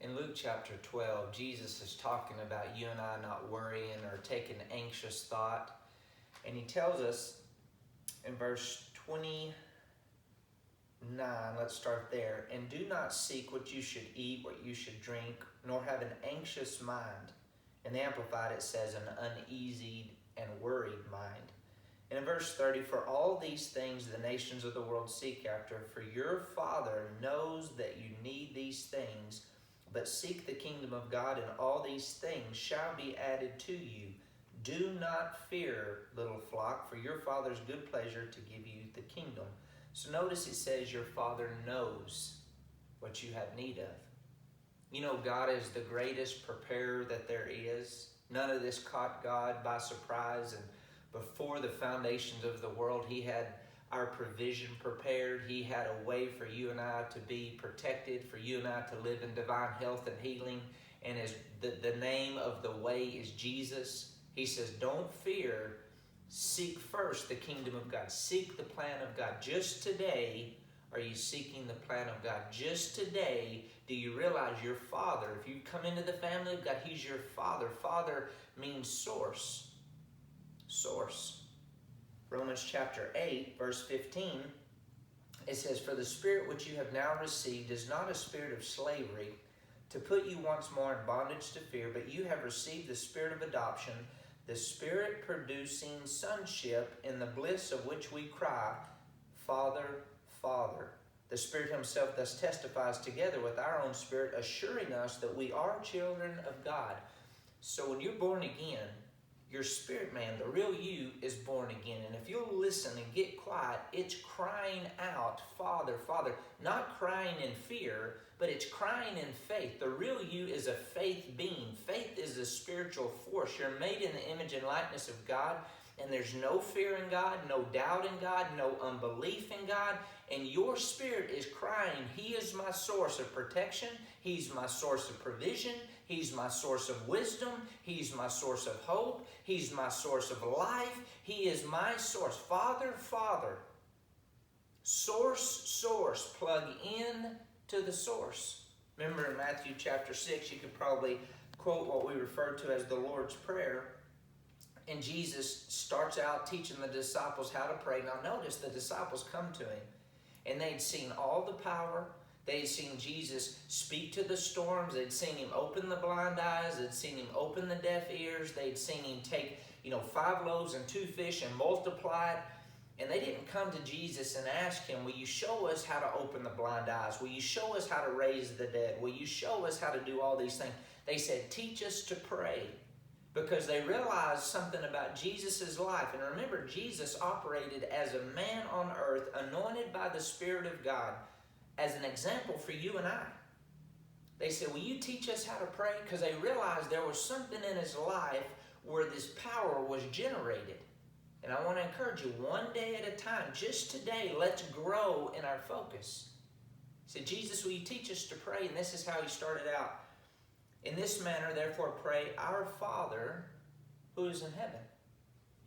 In Luke chapter 12, Jesus is talking about you and I not worrying or taking anxious thought. And he tells us in verse 29, let's start there. And do not seek what you should eat, what you should drink, nor have an anxious mind. In the Amplified it says an uneasy and worried mind. And in verse 30, for all these things the nations of the world seek after, for your Father knows that you need these things, but seek the kingdom of God, and all these things shall be added to you. Do not fear, little flock, for your Father's good pleasure to give you the kingdom. So notice it says your Father knows what you have need of. You know, God is the greatest preparer that there is. None of this caught God by surprise, and before the foundations of the world, he had our provision prepared. He had a way for you and I to be protected, for you and I to live in divine health and healing. And as the name of the way is Jesus, he says, don't fear. Seek first the kingdom of God. Seek the plan of God. Just today, are you seeking the plan of God? Just today, do you realize your Father, if you come into the family of God, he's your Father. Father means source. Source. Romans chapter 8, verse 15, it says, for the Spirit which you have now received is not a spirit of slavery to put you once more in bondage to fear, but you have received the Spirit of adoption, the Spirit producing sonship, in the bliss of which we cry, Father, Father. The Spirit himself thus testifies together with our own spirit, assuring us that we are children of God. So when you're born again, your spirit man, the real you, is born again. And if you'll listen and get quiet, it's crying out, Father, Father. Not crying in fear, but it's crying in faith. The real you is a faith being. Faith is a spiritual force. You're made in the image and likeness of God, and there's no fear in God, no doubt in God, no unbelief in God. And your spirit is crying, he is my source of protection. He's my source of provision. He's my source of wisdom. He's my source of hope. He's my source of life. He is my source. Father, Father. Source. Plug in to the source. Remember in Matthew chapter 6, you could probably quote what we refer to as the Lord's Prayer. And Jesus starts out teaching the disciples how to pray. Now notice the disciples come to him, and they'd seen all the power. They'd seen Jesus speak to the storms. They'd seen him open the blind eyes. They'd seen him open the deaf ears. They'd seen him take, 5 loaves and 2 fish and multiply it. And they didn't come to Jesus and ask him, will you show us how to open the blind eyes? Will you show us how to raise the dead? Will you show us how to do all these things? They said, teach us to pray. Because they realized something about Jesus' life. And remember, Jesus operated as a man on earth, anointed by the Spirit of God, as an example for you and I. They said, will you teach us how to pray? Because they realized there was something in his life where this power was generated. And I want to encourage you, one day at a time, just today, let's grow in our focus. He said, Jesus, will you teach us to pray? And this is how he started out. In this manner, therefore, pray, our Father who is in heaven.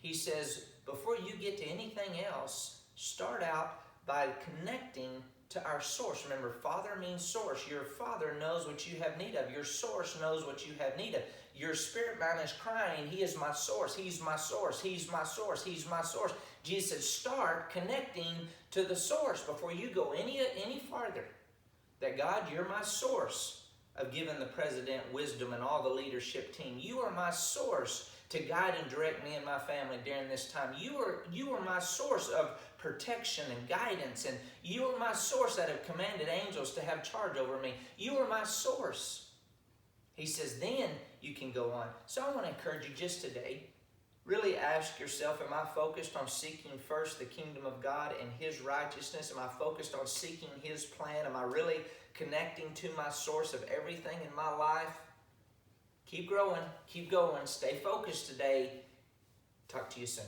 He says, before you get to anything else, start out by connecting to our source. Remember, Father means source. Your Father knows what you have need of. Your source knows what you have need of. Your spirit man is crying, he is my source, he's my source, he's my source, he's my source. Jesus said, start connecting to the source before you go any farther. That God, you're my source of giving the president wisdom and all the leadership team. You are my source to guide and direct me and my family during this time. You are my source of protection and guidance, and you are my source that have commanded angels to have charge over me. You are my source. He says, then you can go on. So I want to encourage you just today, really ask yourself, am I focused on seeking first the kingdom of God and his righteousness? Am I focused on seeking his plan? Am I really connecting to my source of everything in my life? Keep growing, keep going, stay focused today. Talk to you soon.